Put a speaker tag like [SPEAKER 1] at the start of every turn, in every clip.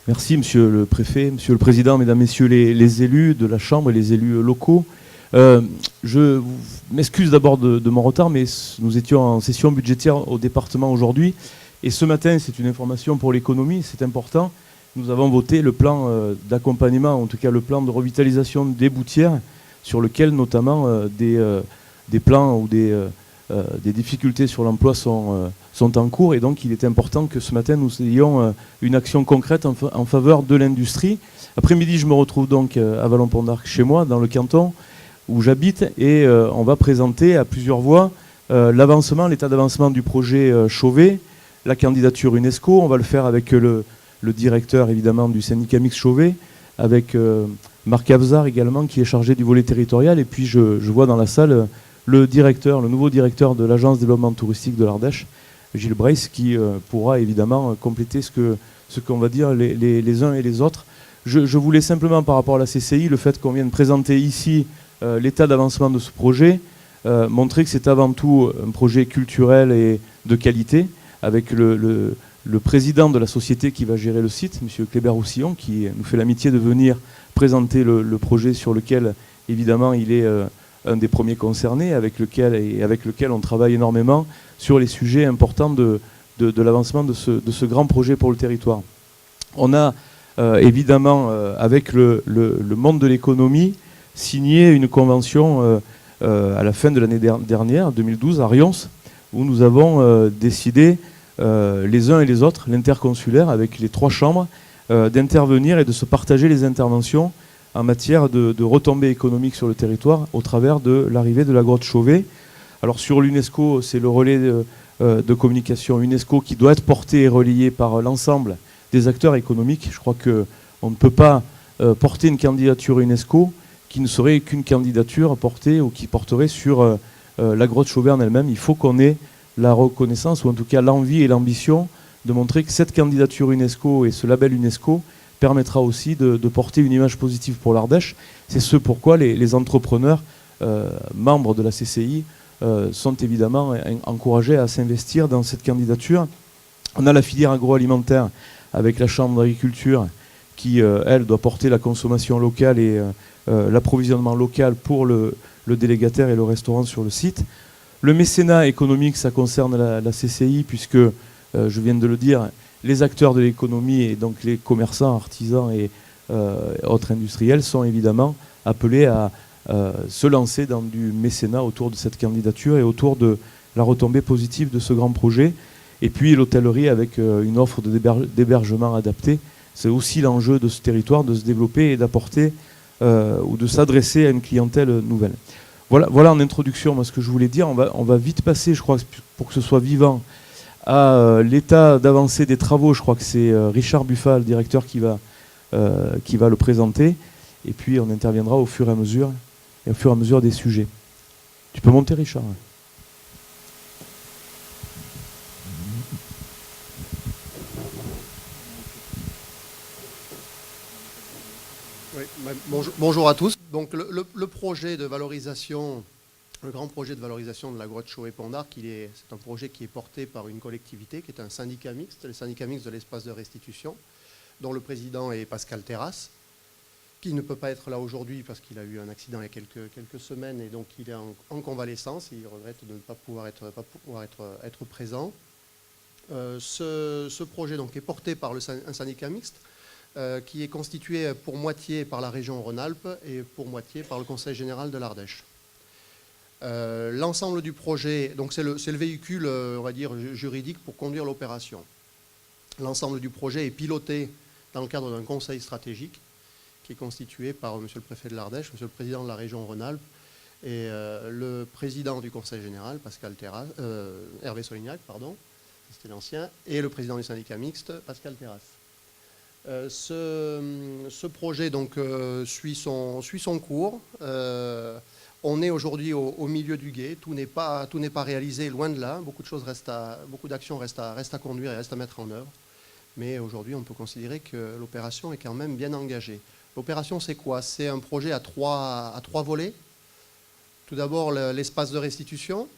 [SPEAKER 1] Merci, Monsieur le Préfet, Monsieur le Président, Mesdames, Messieurs les élus de la Chambre et les élus locaux. Je m'excuse d'abord de mon retard, mais nous étions en session budgétaire au département aujourd'hui. Et ce matin, c'est une information pour l'économie, c'est important. Nous avons voté le plan d'accompagnement, en tout cas le plan de revitalisation des Boutières, sur lequel notamment des plans ou des difficultés sur l'emploi sont en cours. Et donc il est important que ce matin nous ayons une action concrète en faveur de l'industrie. Après-midi, je me retrouve donc à Vallon-Pont-d'Arc, chez moi, dans le canton où j'habite, et on va présenter à plusieurs voix l'état d'avancement du projet Chauvet, la candidature UNESCO. On va le faire avec le directeur évidemment du syndicat mixte Chauvet, avec Marc Avzar également, qui est chargé du volet territorial. Et puis je vois dans la salle le nouveau directeur de l'agence de développement touristique de l'Ardèche, Gilles Brace, qui pourra évidemment compléter ce qu'on va dire les uns et les autres. Je voulais simplement, par rapport à la CCI, le fait qu'on vienne présenter ici l'état d'avancement de ce projet, montrer que c'est avant tout un projet culturel et de qualité, avec le président de la société qui va gérer le site, M. Kléber-Roussillon, qui nous fait l'amitié de venir présenter le projet sur lequel, évidemment, il est un des premiers concernés, avec lequel on travaille énormément sur les sujets importants de l'avancement de ce grand projet pour le territoire. On a évidemment, avec le monde de l'économie, signé une convention à la fin de l'année dernière, 2012, à Rions, où nous avons décidé, les uns et les autres, l'interconsulaire, avec les 3 chambres, d'intervenir et de se partager les interventions en matière de retombées économiques sur le territoire au travers de l'arrivée de la grotte Chauvet. Alors sur l'UNESCO, c'est le relais de communication UNESCO qui doit être porté et relayé par l'ensemble des acteurs économiques. Je crois qu'on ne peut pas porter une candidature UNESCO qui ne serait qu'une candidature portée ou qui porterait sur la grotte Chauvet en elle-même. Il faut qu'on ait la reconnaissance, ou en tout cas l'envie et l'ambition de montrer que cette candidature UNESCO et ce label UNESCO permettra aussi de porter une image positive pour l'Ardèche. C'est ce pourquoi les entrepreneurs, membres de la CCI, sont évidemment encouragés à s'investir dans cette candidature. On a la filière agroalimentaire avec la Chambre d'agriculture qui, elle, doit porter la consommation locale et l'approvisionnement local pour le délégataire et le restaurant sur le site. Le mécénat économique, ça concerne la CCI, puisque, je viens de le dire, les acteurs de l'économie, et donc les commerçants, artisans et autres industriels, sont évidemment appelés à se lancer dans du mécénat autour de cette candidature et autour de la retombée positive de ce grand projet. Et puis l'hôtellerie avec une offre d'hébergement adaptée. C'est aussi l'enjeu de ce territoire, de se développer et d'apporter ou de s'adresser à une clientèle nouvelle. Voilà en introduction moi, ce que je voulais dire. On va vite passer, je crois, pour que ce soit vivant, à l'état d'avancée des travaux. Je crois que c'est Richard Buffat, le directeur, qui va le présenter. Et puis on interviendra au fur et à mesure des sujets. Tu peux monter, Richard?
[SPEAKER 2] Oui, bonjour à tous. Donc le projet de valorisation, le grand projet de valorisation de la grotte Chauvet-Pont-d'Arc, c'est un projet qui est porté par une collectivité qui est un syndicat mixte, le syndicat mixte de l'espace de restitution, dont le président est Pascal Terrasse, qui ne peut pas être là aujourd'hui parce qu'il a eu un accident il y a quelques semaines et donc il est en convalescence. Il regrette de ne pas pouvoir être présent. Ce projet donc, est porté par un syndicat mixte qui est constitué pour moitié par la région Rhône-Alpes et pour moitié par le Conseil général de l'Ardèche. L'ensemble du projet, donc c'est le véhicule, on va dire, juridique pour conduire l'opération. L'ensemble du projet est piloté dans le cadre d'un conseil stratégique qui est constitué par M. le préfet de l'Ardèche, M. le président de la région Rhône-Alpes et le président du conseil général, Hervé Solignac, c'était l'ancien, et le président du syndicat mixte, Pascal Terrasse. Ce projet donc, suit son cours. On est aujourd'hui au milieu du gué. Tout n'est pas réalisé, loin de là. Beaucoup d'actions restent à conduire et restent à mettre en œuvre. Mais aujourd'hui, on peut considérer que l'opération est quand même bien engagée. L'opération, c'est quoi? C'est un projet à trois volets. Tout d'abord, l'espace de restitution.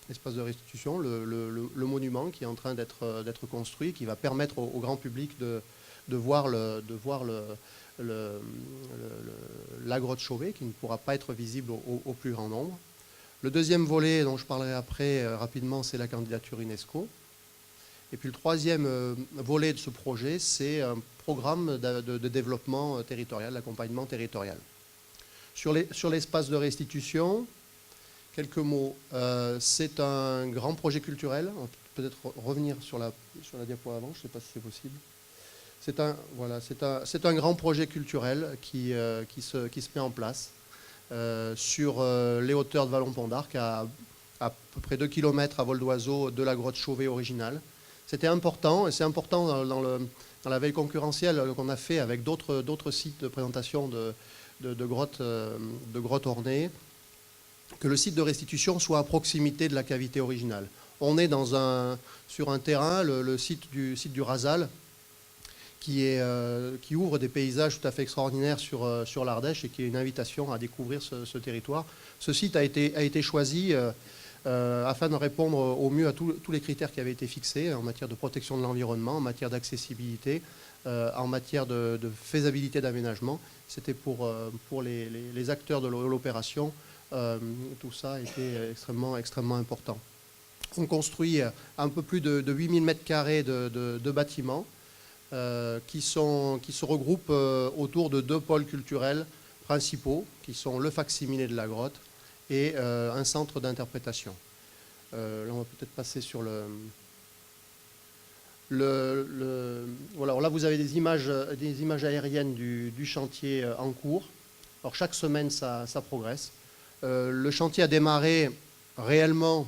[SPEAKER 2] L'espace de restitution, le monument qui est en train d'être construit, qui va permettre au grand public de voir la grotte Chauvet, qui ne pourra pas être visible au plus grand nombre. Le deuxième volet, dont je parlerai après rapidement, c'est la candidature UNESCO. Et puis le troisième volet de ce projet, c'est un programme de développement territorial, d'accompagnement territorial. Sur l'espace de restitution, quelques mots. C'est un grand projet culturel. On peut peut-être revenir sur la diapo avant, je ne sais pas si c'est possible. C'est un grand projet culturel qui se met en place sur les hauteurs de Vallon-Pont d'Arc, à peu près 2 km à vol d'oiseau de la grotte Chauvet originale. C'était important, et c'est important dans la veille concurrentielle qu'on a fait avec d'autres sites de présentation de grottes ornées, que le site de restitution soit à proximité de la cavité originale. On est sur un terrain, le site du Rasal, qui ouvre des paysages tout à fait extraordinaires sur l'Ardèche et qui est une invitation à découvrir ce territoire. Ce site a été choisi afin de répondre au mieux à tous les critères qui avaient été fixés en matière de protection de l'environnement, en matière d'accessibilité, en matière de faisabilité d'aménagement. C'était pour les acteurs de l'opération, tout ça était extrêmement important. On construit un peu plus de 8000 m² de bâtiments qui se regroupent autour de 2 pôles culturels principaux, qui sont le facsimilé de la grotte et un centre d'interprétation. Là, on va peut-être passer sur voilà, là, vous avez des images aériennes du chantier en cours. Alors, chaque semaine, ça progresse. Le chantier a démarré réellement,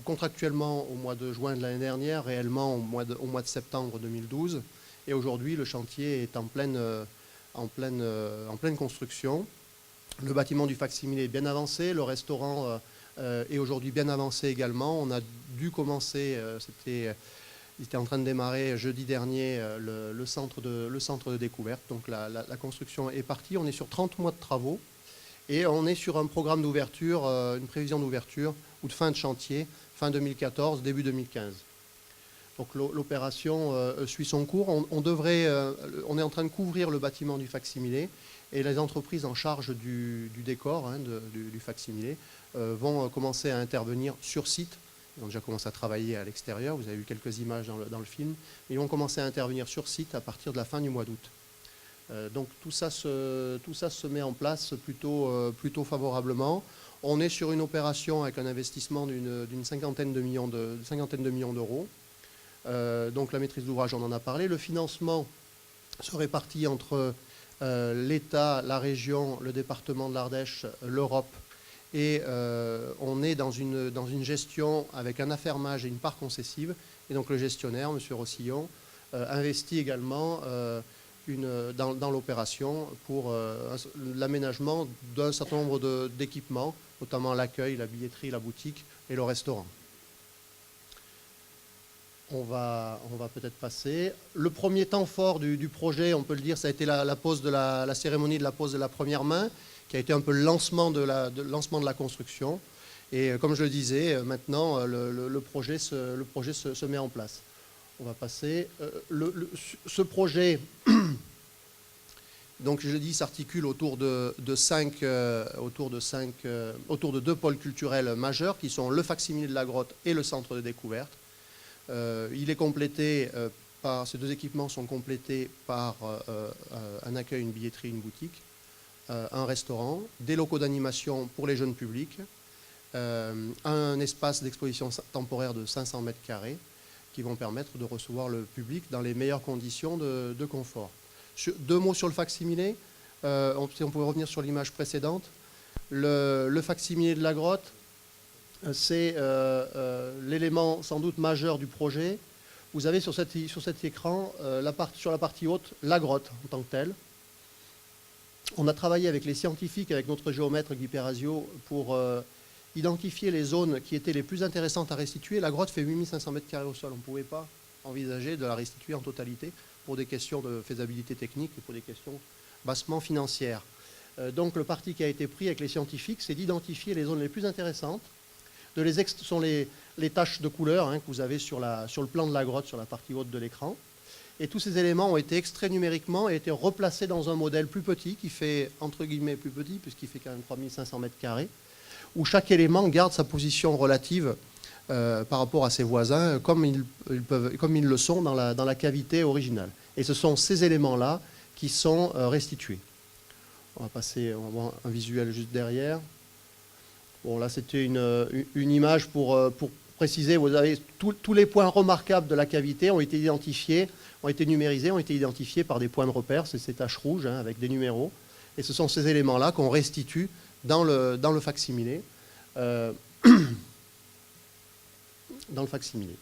[SPEAKER 2] contractuellement au mois de juin de l'année dernière, réellement au mois de septembre 2012. Et aujourd'hui, le chantier est en pleine construction. Le bâtiment du facsimilé est bien avancé. Le restaurant est aujourd'hui bien avancé également. On a dû commencer, il était en train de démarrer jeudi dernier, le centre de découverte. Donc la construction est partie. On est sur 30 mois de travaux. Et on est sur un programme d'ouverture, une prévision d'ouverture ou de fin de chantier, fin 2014, début 2015. Donc l'opération suit son cours. On est en train de couvrir le bâtiment du facsimilé et les entreprises en charge du décor du facsimilé vont commencer à intervenir sur site. Ils ont déjà commencé à travailler à l'extérieur. Vous avez vu quelques images dans le film. Ils vont commencer à intervenir sur site à partir de la fin du mois d'août. Donc tout ça se met en place plutôt favorablement. On est sur une opération avec un investissement d'une cinquantaine de millions d'euros. Donc la maîtrise d'ouvrage, on en a parlé. Le financement se répartit entre l'État, la région, le département de l'Ardèche, l'Europe. Et on est dans une gestion avec un affermage et une part concessive. Et donc le gestionnaire, M. Rossillon, investit également dans l'opération pour l'aménagement d'un certain nombre d'équipements, notamment l'accueil, la billetterie, la boutique et le restaurant. On va peut-être passer. Le premier temps fort du projet, on peut le dire, ça a été la pose de la cérémonie de la pose de la première main, qui a été un peu le lancement de la construction. Et comme je le disais, maintenant, le projet se met en place. On va passer. Ce projet, donc je dis, s'articule autour de 2 pôles culturels majeurs qui sont le facsimilé de la grotte et le centre de découverte. Il est complété ces 2 équipements sont complétés par un accueil, une billetterie, une boutique, un restaurant, des locaux d'animation pour les jeunes publics, un espace d'exposition temporaire de 500 m² qui vont permettre de recevoir le public dans les meilleures conditions de confort. 2 mots sur le facsimilé, si on pouvait revenir sur l'image précédente. Le facsimilé de la grotte, c'est l'élément sans doute majeur du projet. Vous avez sur cet écran, sur la partie haute, la grotte en tant que telle. On a travaillé avec les scientifiques, avec notre géomètre Guy Perazio, pour identifier les zones qui étaient les plus intéressantes à restituer. La grotte fait 8500 m² au sol. On ne pouvait pas envisager de la restituer en totalité pour des questions de faisabilité technique et pour des questions bassement financières. Donc le parti qui a été pris avec les scientifiques, c'est d'identifier les zones les plus intéressantes. Ce sont les taches de couleur que vous avez sur le plan de la grotte, sur la partie haute de l'écran. Et tous ces éléments ont été extraits numériquement et été replacés dans un modèle plus petit, qui fait, entre guillemets, plus petit, puisqu'il fait quand même 3500 mètres carrés, où chaque élément garde sa position relative par rapport à ses voisins, comme ils le sont dans la cavité originale. Et ce sont ces éléments-là qui sont restitués. On va voir un visuel juste derrière. Bon, là, c'était une image pour préciser, vous avez tous les points remarquables de la cavité ont été identifiés, ont été numérisés, ont été identifiés par des points de repère, c'est ces taches rouges hein, avec des numéros. Et ce sont ces éléments-là qu'on restitue dans le facsimilé. Dans le facsimilé.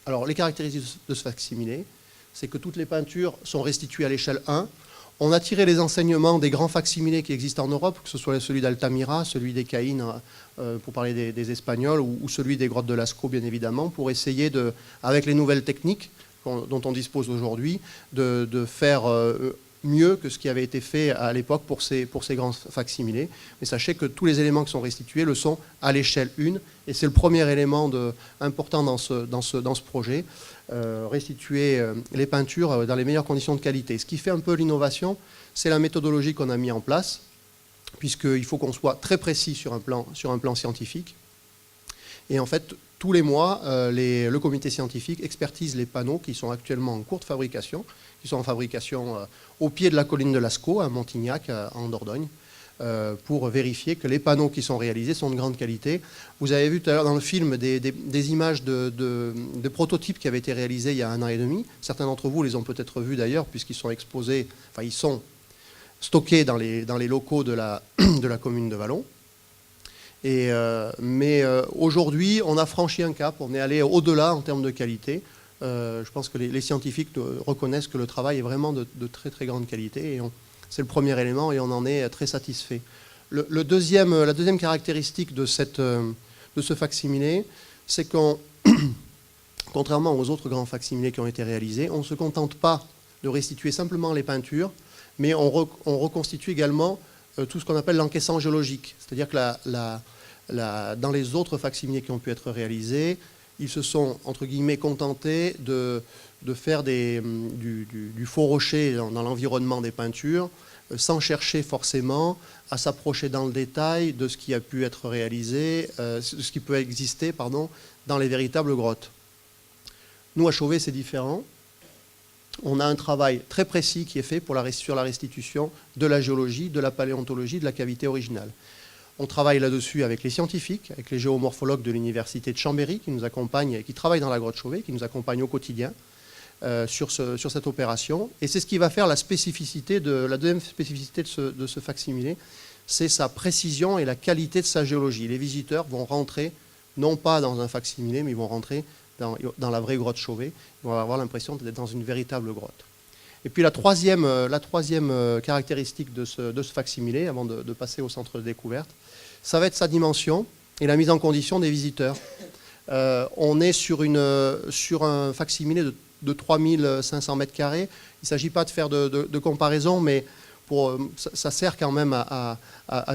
[SPEAKER 2] Alors, les caractéristiques de ce facsimilé, c'est que toutes les peintures sont restituées à l'échelle 1. On a tiré les enseignements des grands facsimilés qui existent en Europe, que ce soit celui d'Altamira, celui des Caïnes, pour parler des Espagnols, ou celui des grottes de Lascaux, bien évidemment, pour essayer, avec les nouvelles techniques dont on dispose aujourd'hui, de faire mieux que ce qui avait été fait à l'époque pour ces grands facsimilés. Mais sachez que tous les éléments qui sont restitués le sont à l'échelle 1, et c'est le premier élément important dans ce projet. Restituer les peintures dans les meilleures conditions de qualité. Ce qui fait un peu l'innovation, c'est la méthodologie qu'on a mis en place, puisqu'il faut qu'on soit très précis sur un plan scientifique. Et en fait, tous les mois, le comité scientifique expertise les panneaux qui sont actuellement en cours de fabrication, qui sont en fabrication au pied de la colline de Lascaux, à Montignac, en Dordogne, pour vérifier que les panneaux qui sont réalisés sont de grande qualité. Vous avez vu tout à l'heure dans le film des images de prototypes qui avaient été réalisés il y a 1 an et demi. Certains d'entre vous les ont peut-être vus d'ailleurs, puisqu'ils sont exposés, enfin ils sont stockés dans les locaux de la commune de Vallon. Mais aujourd'hui, on a franchi un cap, on est allé au-delà en termes de qualité. Je pense que les scientifiques reconnaissent que le travail est vraiment de très très grande qualité, et c'est le premier élément et on en est très satisfait. La deuxième caractéristique de ce facsimilé, c'est qu'on, contrairement aux autres grands facsimilés qui ont été réalisés, on ne se contente pas de restituer simplement les peintures, mais on reconstitue également tout ce qu'on appelle l'encaissant géologique. C'est-à-dire que dans les autres facsimilés qui ont pu être réalisés, ils se sont, entre guillemets, contentés de faire du faux rocher dans l'environnement des peintures, sans chercher forcément à s'approcher dans le détail de ce qui a pu être réalisé, ce qui peut exister, dans les véritables grottes. Nous, à Chauvet, c'est différent. On a un travail très précis qui est fait sur la restitution de la géologie, de la paléontologie, de la cavité originale. On travaille là-dessus avec les scientifiques, avec les géomorphologues de l'université de Chambéry qui nous accompagnent, qui travaillent dans la grotte Chauvet, qui nous accompagnent au quotidien sur cette opération. Et c'est ce qui va faire la deuxième spécificité de ce facsimilé, c'est sa précision et la qualité de sa géologie. Les visiteurs vont rentrer, non pas dans un facsimilé, mais ils vont rentrer dans la vraie grotte Chauvet. Ils vont avoir l'impression d'être dans une véritable grotte. Et puis la troisième caractéristique de ce facsimilé, avant de passer au centre de découverte, ça va être sa dimension et la mise en condition des visiteurs. On est sur un facsimilé de 3500 mètres carrés. Il ne s'agit pas de faire de comparaison, mais ça sert quand même à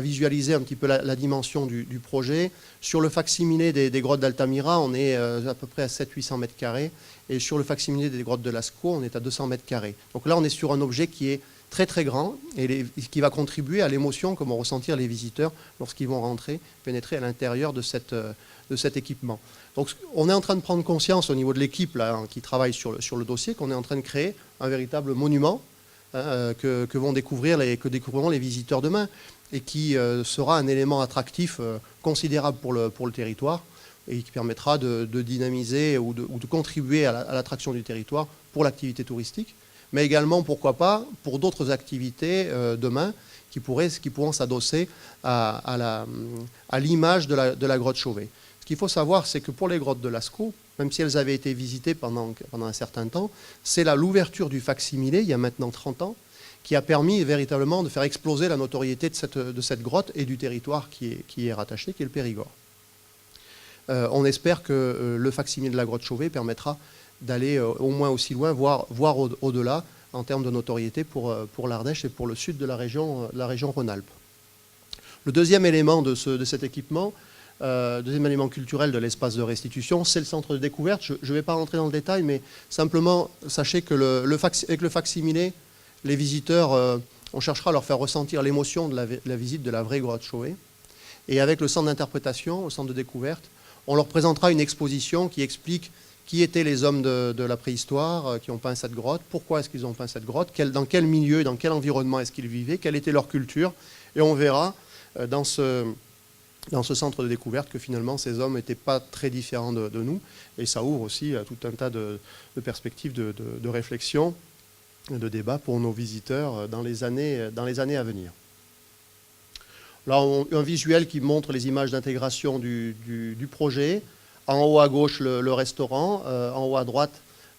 [SPEAKER 2] visualiser un petit peu la dimension du projet. Sur le facsimilé des grottes d'Altamira, on est à peu près à 700-800 mètres carrés. Et sur le facsimilé des grottes de Lascaux, on est à 200 mètres carrés. Donc là, on est sur un objet qui est très très grand et qui va contribuer à l'émotion que vont ressentir les visiteurs lorsqu'ils vont pénétrer à l'intérieur de cet équipement. Donc on est en train de prendre conscience au niveau de l'équipe qui travaille sur le dossier, qu'on est en train de créer un véritable monument que découvriront les visiteurs demain, et qui sera un élément attractif considérable pour le territoire, et qui permettra de dynamiser ou de contribuer à l'attraction du territoire pour l'activité touristique, mais également, pourquoi pas, pour d'autres activités demain qui pourront s'adosser à l'image de la grotte Chauvet. Ce qu'il faut savoir, c'est que pour les grottes de Lascaux, même si elles avaient été visitées pendant un certain temps, c'est l'ouverture du facsimilé, il y a maintenant 30 ans, qui a permis véritablement de faire exploser la notoriété de cette grotte et du territoire qui est rattaché, qui est le Périgord. On espère que le facsimilé de la grotte Chauvet permettra d'aller au moins aussi loin, voire au-delà, en termes de notoriété pour l'Ardèche et pour le sud de la région Rhône-Alpes. Le deuxième élément de cet équipement, Deuxième élément culturel de l'espace de restitution, c'est le centre de découverte. Je ne vais pas rentrer dans le détail, mais simplement, sachez que avec le facsimilé, les visiteurs, on cherchera à leur faire ressentir l'émotion de la visite de la vraie grotte Chauvet. Et avec le centre d'interprétation, le centre de découverte, on leur présentera une exposition qui explique qui étaient les hommes de la préhistoire qui ont peint cette grotte, pourquoi est-ce qu'ils ont peint cette grotte, dans quel milieu, dans quel environnement est-ce qu'ils vivaient, quelle était leur culture. Et on verra dans ce centre de découverte que finalement ces hommes n'étaient pas très différents de nous. Et ça ouvre aussi tout un tas de perspectives de réflexion, de débat pour nos visiteurs dans les années à venir. Là, un visuel qui montre les images d'intégration du projet. En haut à gauche, le restaurant. En haut à droite,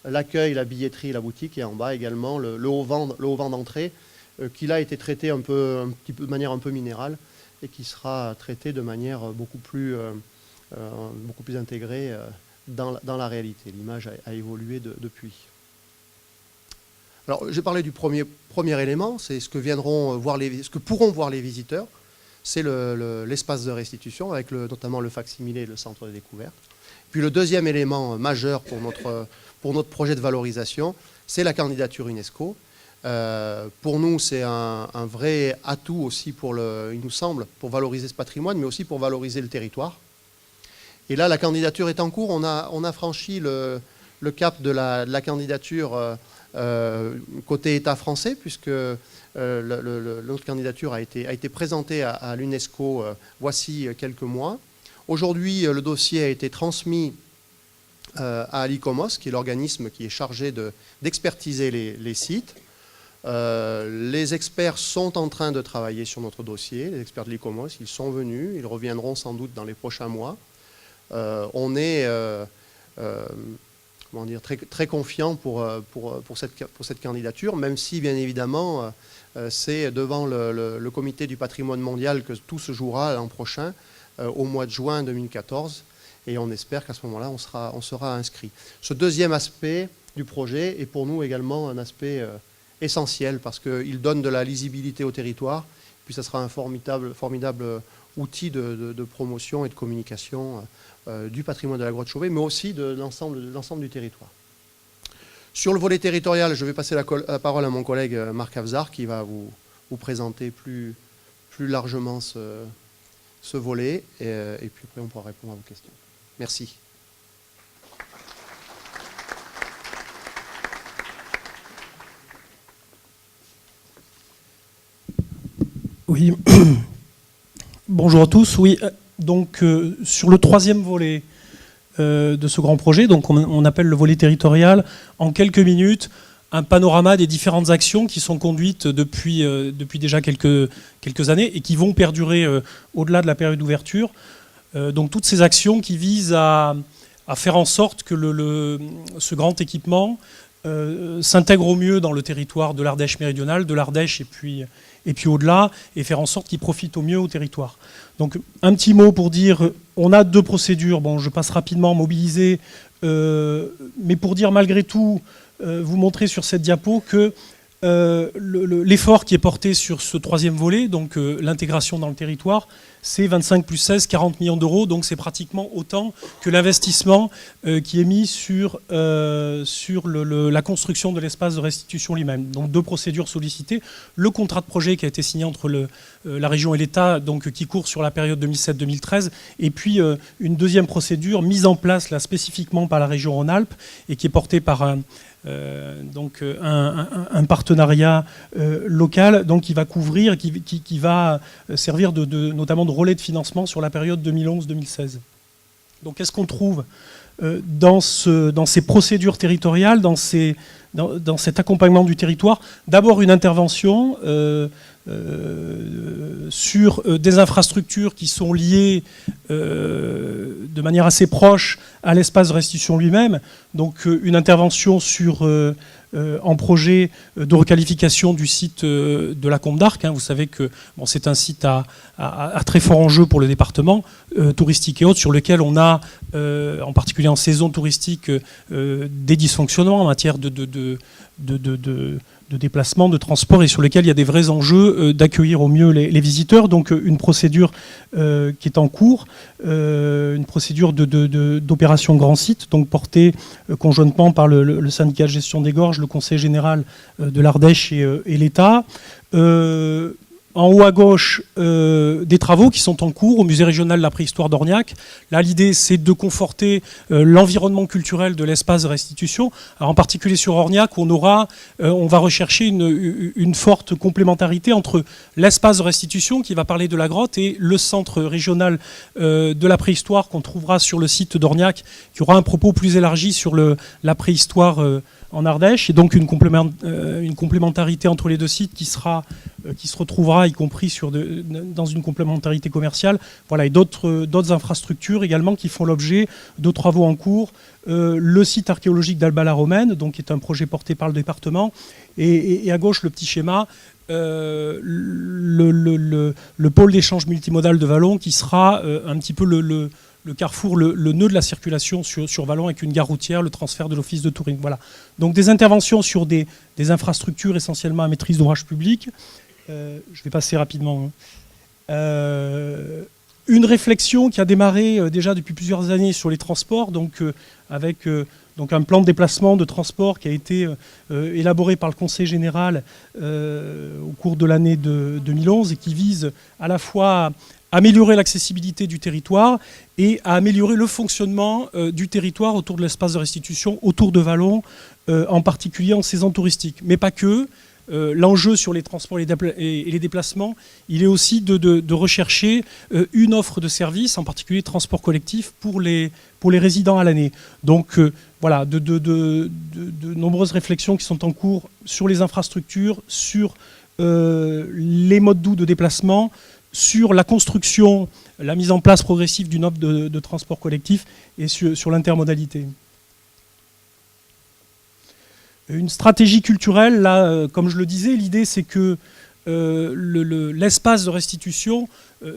[SPEAKER 2] l'accueil, la billetterie, la boutique. Et en bas également, le haut vent d'entrée, qui là a été traité de manière un peu minérale et qui sera traité de manière beaucoup plus intégrée dans la réalité. L'image a évolué depuis. Alors, j'ai parlé du premier élément, c'est ce que pourront voir les visiteurs. C'est l'espace de restitution, avec notamment le facsimilé et le centre de découverte. Puis le deuxième élément majeur pour notre projet de valorisation, c'est la candidature UNESCO. Pour nous, c'est un vrai atout aussi, il nous semble, pour valoriser ce patrimoine, mais aussi pour valoriser le territoire. Et là, la candidature est en cours. On a franchi le cap de la candidature côté État français, puisque notre candidature a été présentée à l'UNESCO voici quelques mois. Aujourd'hui, le dossier a été transmis à l'ICOMOS, qui est l'organisme qui est chargé d'expertiser les sites. Les experts sont en train de travailler sur notre dossier, les experts de l'ICOMOS, ils sont venus, ils reviendront sans doute dans les prochains mois. On est très, très confiant pour cette candidature, même si, bien évidemment, c'est devant le comité du patrimoine mondial que tout se jouera l'an prochain, au mois de juin 2014, et on espère qu'à ce moment-là, on sera inscrit. Ce deuxième aspect du projet est pour nous également un aspect essentiel, parce qu'il donne de la lisibilité au territoire, puis ça sera un formidable outil de promotion et de communication du patrimoine de la grotte Chauvet, mais aussi de l'ensemble du territoire. Sur le volet territorial, je vais passer la parole à mon collègue Marc Avzar, qui va vous présenter plus largement ce volet, et puis après on pourra répondre à vos questions. Merci.
[SPEAKER 3] Oui, bonjour à tous. Oui, donc sur le troisième volet de ce grand projet, donc on appelle le volet territorial, en quelques minutes, un panorama des différentes actions qui sont conduites depuis déjà quelques années et qui vont perdurer au-delà de la période d'ouverture. Donc toutes ces actions qui visent à faire en sorte que ce grand équipement s'intègre au mieux dans le territoire de l'Ardèche méridionale, de l'Ardèche et puis au-delà, et faire en sorte qu'il profite au mieux au territoire. Donc un petit mot pour dire, on a deux procédures, bon je passe rapidement, mobiliser, mais pour dire malgré tout, vous montrer sur cette diapo que l'effort qui est porté sur ce troisième volet, donc l'intégration dans le territoire, c'est 25 plus 16, 40 millions d'euros, donc c'est pratiquement autant que l'investissement qui est mis sur la construction de l'espace de restitution lui-même. Donc deux procédures sollicitées, le contrat de projet qui a été signé entre la région et l'État, donc qui court sur la période 2007-2013, et puis une deuxième procédure mise en place là spécifiquement par la région Rhône-Alpes et qui est portée par un partenariat local, donc qui va couvrir, qui va servir notamment de relais de financement sur la période 2011-2016. Donc qu'est-ce qu'on trouve dans ces procédures territoriales, dans cet accompagnement du territoire? D'abord une intervention sur des infrastructures qui sont liées de manière assez proche à l'espace de restitution lui-même. Donc une intervention en projet de requalification du site de la Combe d'Arc. Vous savez que bon, c'est un site à très fort enjeu pour le département, touristique et autres, sur lequel on a, en particulier en saison touristique, des dysfonctionnements en matière de déplacement, de transport et sur lesquels il y a des vrais enjeux d'accueillir au mieux les visiteurs. Donc une procédure qui est en cours, une procédure d'opération grand site, donc portée conjointement par le syndicat de gestion des gorges, le conseil général de l'Ardèche et l'État. En haut à gauche, des travaux qui sont en cours au musée régional de la préhistoire d'Orniac. Là, l'idée, c'est de conforter l'environnement culturel de l'espace de restitution. Alors, en particulier sur Orniac, on va rechercher une forte complémentarité entre l'espace de restitution qui va parler de la grotte et le centre régional de la préhistoire qu'on trouvera sur le site d'Orniac, qui aura un propos plus élargi sur la préhistoire en Ardèche, et donc une complémentarité entre les deux sites qui se retrouvera, y compris dans une complémentarité commerciale. Voilà, et d'autres infrastructures également qui font l'objet de travaux en cours. Le site archéologique d'Alba-la-Romaine, donc qui est un projet porté par le département, et à gauche le petit schéma. Le pôle d'échange multimodal de Vallon, qui sera un petit peu le carrefour, le nœud de la circulation sur Vallon, avec une gare routière, le transfert de l'office de tourisme. Voilà. Donc des interventions sur des infrastructures essentiellement à maîtrise d'ouvrage public. Je vais passer rapidement. Une réflexion qui a démarré déjà depuis plusieurs années sur les transports, donc avec un plan de déplacement de transport qui a été élaboré par le Conseil général au cours de l'année 2011 et qui vise à la fois à améliorer l'accessibilité du territoire et à améliorer le fonctionnement du territoire autour de l'espace de restitution, autour de Vallon, en particulier en saison touristique. Mais pas que. L'enjeu sur les transports et les déplacements, il est aussi de rechercher une offre de services, en particulier transport collectif, pour les résidents à l'année. Donc voilà, de nombreuses réflexions qui sont en cours sur les infrastructures, sur les modes doux de déplacement, sur la construction, la mise en place progressive d'une offre de transport collectif et sur l'intermodalité. Une stratégie culturelle, là, comme je le disais, l'idée c'est que l'espace de restitution,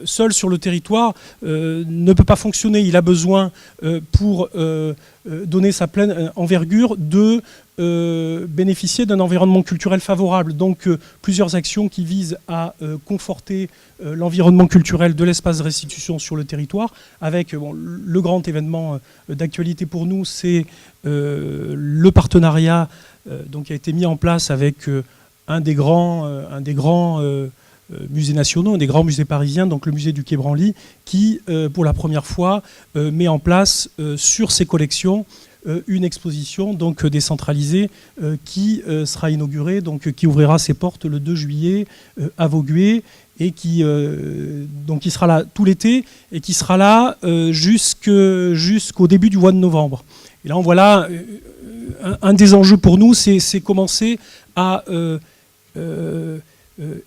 [SPEAKER 3] seul sur le territoire, ne peut pas fonctionner. Il a besoin, pour donner sa pleine envergure, de bénéficier d'un environnement culturel favorable. Donc plusieurs actions qui visent à conforter l'environnement culturel de l'espace de restitution sur le territoire, avec le grand événement d'actualité pour nous, c'est le partenariat donc, qui a été mis en place avec un des grands musées nationaux, un des grands musées parisiens, donc le musée du Quai Branly, qui, pour la première fois, met en place sur ses collections une exposition donc décentralisée qui sera inaugurée, donc qui ouvrira ses portes le 2 juillet à Vaugué, et qui sera là tout l'été et qui sera là jusqu'au début du mois de novembre. Et là, on voit là un des enjeux pour nous, c'est commencer à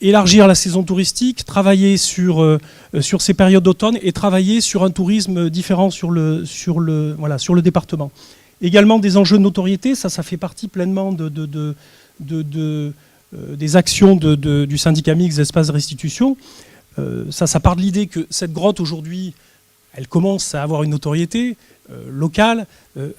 [SPEAKER 3] élargir la saison touristique, travailler sur ces périodes d'automne et travailler sur un tourisme différent sur le département. Également des enjeux de notoriété, ça fait partie pleinement des actions du syndicat mixte d'espace de restitution. Ça part de l'idée que cette grotte aujourd'hui, elle commence à avoir une notoriété locale,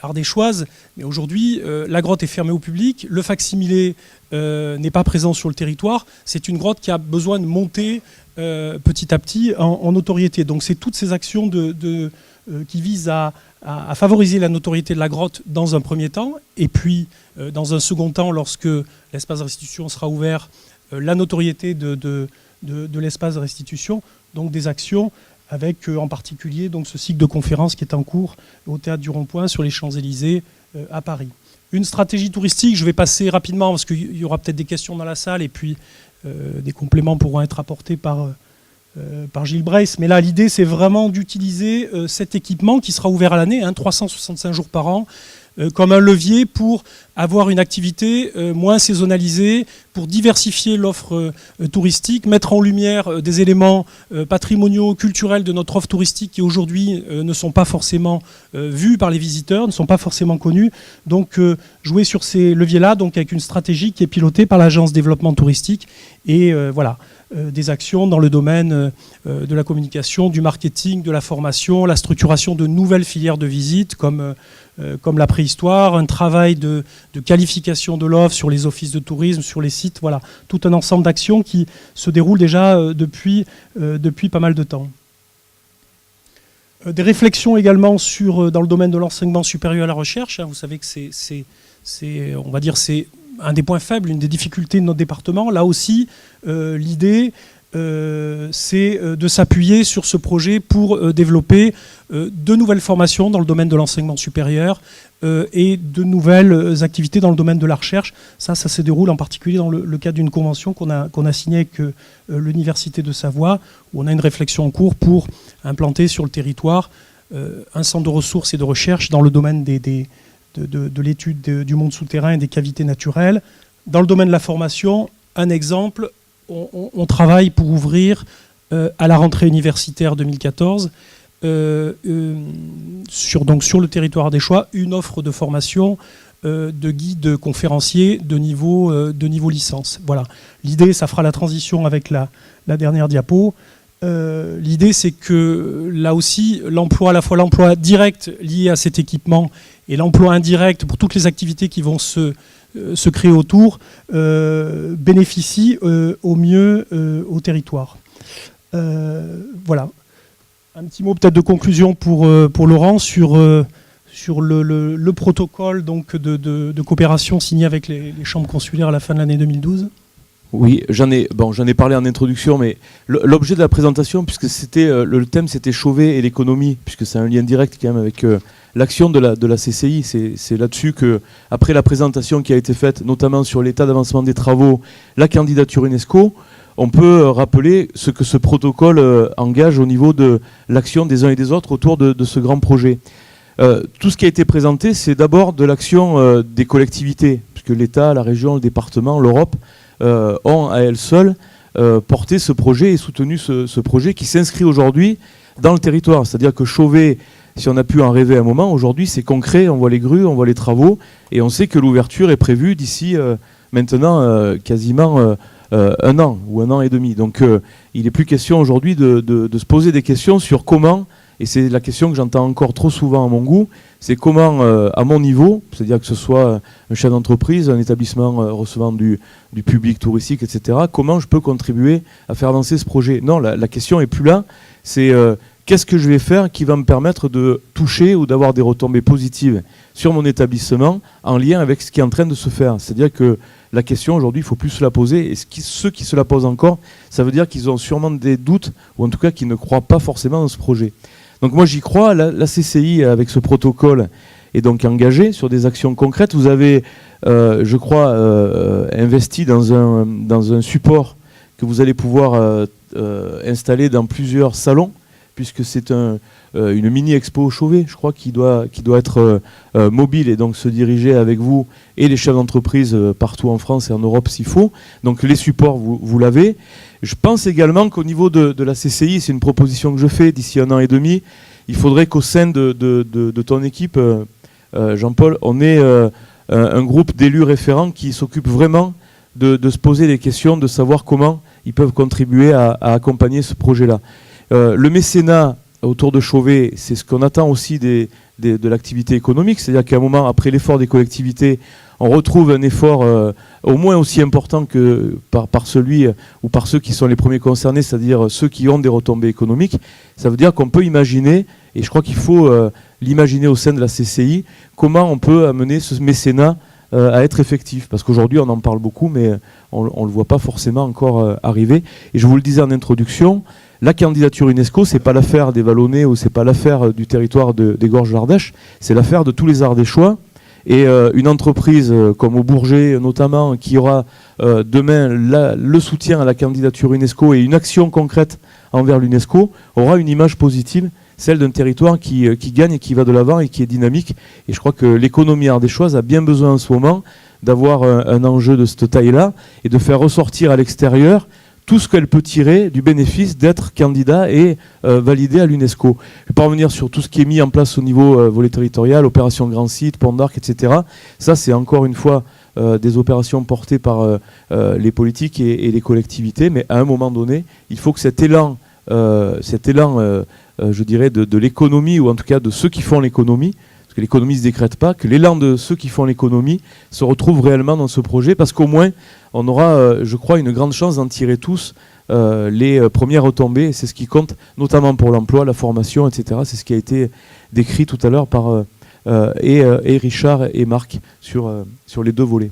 [SPEAKER 3] ardéchoise, mais aujourd'hui la grotte est fermée au public, le facsimilé n'est pas présent sur le territoire. C'est une grotte qui a besoin de monter petit à petit en notoriété. Donc c'est toutes ces actions qui visent à favoriser la notoriété de la grotte dans un premier temps, et puis dans un second temps, lorsque l'espace de restitution sera ouvert, la notoriété de l'espace de restitution, donc des actions avec en particulier donc, ce cycle de conférences qui est en cours au Théâtre du Rond-Point sur les Champs-Élysées à Paris. Une stratégie touristique, je vais passer rapidement parce qu'il y aura peut-être des questions dans la salle et puis des compléments pourront être apportés par Gilles Brace. Mais là, l'idée, c'est vraiment d'utiliser cet équipement qui sera ouvert à l'année, 365 jours par an, comme un levier pour avoir une activité moins saisonnalisée, pour pour diversifier l'offre touristique, mettre en lumière des éléments patrimoniaux, culturels de notre offre touristique qui aujourd'hui ne sont pas forcément vus par les visiteurs, ne sont pas forcément connus. Donc jouer sur ces leviers-là, donc avec une stratégie qui est pilotée par l'Agence Développement Touristique et voilà. Des actions dans le domaine de la communication, du marketing, de la formation, la structuration de nouvelles filières de visite comme la préhistoire, un travail de qualification de l'offre sur les offices de tourisme, sur les sites, voilà, tout un ensemble d'actions qui se déroulent déjà depuis pas mal de temps. Des réflexions également dans le domaine de l'enseignement supérieur à la recherche. Vous savez que c'est un des points faibles, une des difficultés de notre département. Là aussi, l'idée, c'est de s'appuyer sur ce projet pour développer de nouvelles formations dans le domaine de l'enseignement supérieur et de nouvelles activités dans le domaine de la recherche. Ça se déroule en particulier dans le cadre d'une convention qu'on a signée avec l'Université de Savoie, où on a une réflexion en cours pour implanter sur le territoire un centre de ressources et de recherche dans le domaine de l'étude du monde souterrain et des cavités naturelles. Dans le domaine de la formation, un exemple, on travaille pour ouvrir à la rentrée universitaire 2014, sur le territoire des Choix, une offre de formation de guides conférenciers de niveau licence. Voilà. L'idée, ça fera la transition avec la dernière diapo. L'idée, c'est que là aussi, l'emploi, à la fois l'emploi direct lié à cet équipement et l'emploi indirect pour toutes les activités qui vont se créer autour, bénéficient au mieux au territoire. Voilà. Un petit mot peut-être de conclusion pour Laurent sur le protocole donc, de coopération signé avec les chambres consulaires à la fin de l'année 2012.
[SPEAKER 1] Oui, j'en ai parlé en introduction, mais l'objet de la présentation, puisque le thème c'était Chauvet et l'économie, puisque c'est un lien direct quand même avec l'action de la CCI, c'est là-dessus que, après la présentation qui a été faite, notamment sur l'état d'avancement des travaux, la candidature UNESCO, on peut rappeler ce que ce protocole engage au niveau de l'action des uns et des autres autour de ce grand projet. Tout ce qui a été présenté, c'est d'abord de l'action des collectivités, puisque l'État, la région, le département, l'Europe ont à elles seules porté ce projet et soutenu ce projet qui s'inscrit aujourd'hui dans le territoire. C'est-à-dire que Chauvet, si on a pu en rêver un moment, aujourd'hui c'est concret, on voit les grues, on voit les travaux, et on sait que l'ouverture est prévue d'ici maintenant quasiment un an ou un an et demi. Donc il n'est plus question aujourd'hui de se poser des questions sur comment, et c'est la question que j'entends encore trop souvent à mon goût, c'est comment, à mon niveau, c'est-à-dire que ce soit un chef d'entreprise, un établissement recevant du public touristique, etc., comment je peux contribuer à faire avancer ce projet. Non, la question n'est plus là, c'est qu'est-ce que je vais faire qui va me permettre de toucher ou d'avoir des retombées positives sur mon établissement en lien avec ce qui est en train de se faire. C'est-à-dire que la question aujourd'hui, il ne faut plus se la poser, et ceux qui se la posent encore, ça veut dire qu'ils ont sûrement des doutes, ou en tout cas qu'ils ne croient pas forcément dans ce projet. Donc moi j'y crois, la CCI avec ce protocole est donc engagée sur des actions concrètes. Vous avez, je crois, investi dans un support que vous allez pouvoir installer dans plusieurs salons, puisque c'est une mini-expo au Chauvet, je crois, qui doit être mobile et donc se diriger avec vous et les chefs d'entreprise partout en France et en Europe s'il faut. Donc les supports, vous l'avez. Je pense également qu'au niveau de la CCI, c'est une proposition que je fais d'ici un an et demi, il faudrait qu'au sein de ton équipe, Jean-Paul, on ait un groupe d'élus référents qui s'occupent vraiment de se poser des questions, de savoir comment ils peuvent contribuer à accompagner ce projet-là. Le mécénat autour de Chauvet, c'est ce qu'on attend aussi de l'activité économique, c'est-à-dire qu'à un moment, après l'effort des collectivités, on retrouve un effort au moins aussi important que par celui ou par ceux qui sont les premiers concernés, c'est-à-dire ceux qui ont des retombées économiques. Ça veut dire qu'on peut imaginer, et je crois qu'il faut l'imaginer au sein de la CCI, comment on peut amener ce mécénat à être effectif. Parce qu'aujourd'hui, on en parle beaucoup, mais on ne le voit pas forcément encore arriver. Et je vous le disais en introduction, la candidature UNESCO, c'est pas l'affaire des Vallonnais ou c'est pas l'affaire du territoire des Gorges d'Ardèche, c'est l'affaire de tous les Ardéchois. Et une entreprise comme au Bourget notamment, qui aura demain le soutien à la candidature UNESCO et une action concrète envers l'UNESCO, aura une image positive, celle d'un territoire qui gagne et qui va de l'avant et qui est dynamique. Et je crois que l'économie ardéchoise a bien besoin en ce moment d'avoir un enjeu de cette taille-là et de faire ressortir à l'extérieur tout ce qu'elle peut tirer du bénéfice d'être candidat et validé à l'UNESCO. Je ne vais pas revenir sur tout ce qui est mis en place au niveau volet territorial, opération Grand Site, Pont d'Arc, etc. Ça, c'est encore une fois des opérations portées par les politiques et les collectivités, mais à un moment donné, il faut que cet élan je dirais, de l'économie, ou en tout cas de ceux qui font l'économie, parce que l'économie ne se décrète pas, que l'élan de ceux qui font l'économie se retrouve réellement dans ce projet, parce qu'au moins, on aura, je crois, une grande chance d'en tirer tous les premières retombées, et c'est ce qui compte, notamment pour l'emploi, la formation, etc. C'est ce qui a été décrit tout à l'heure par et Richard et Marc sur les deux volets.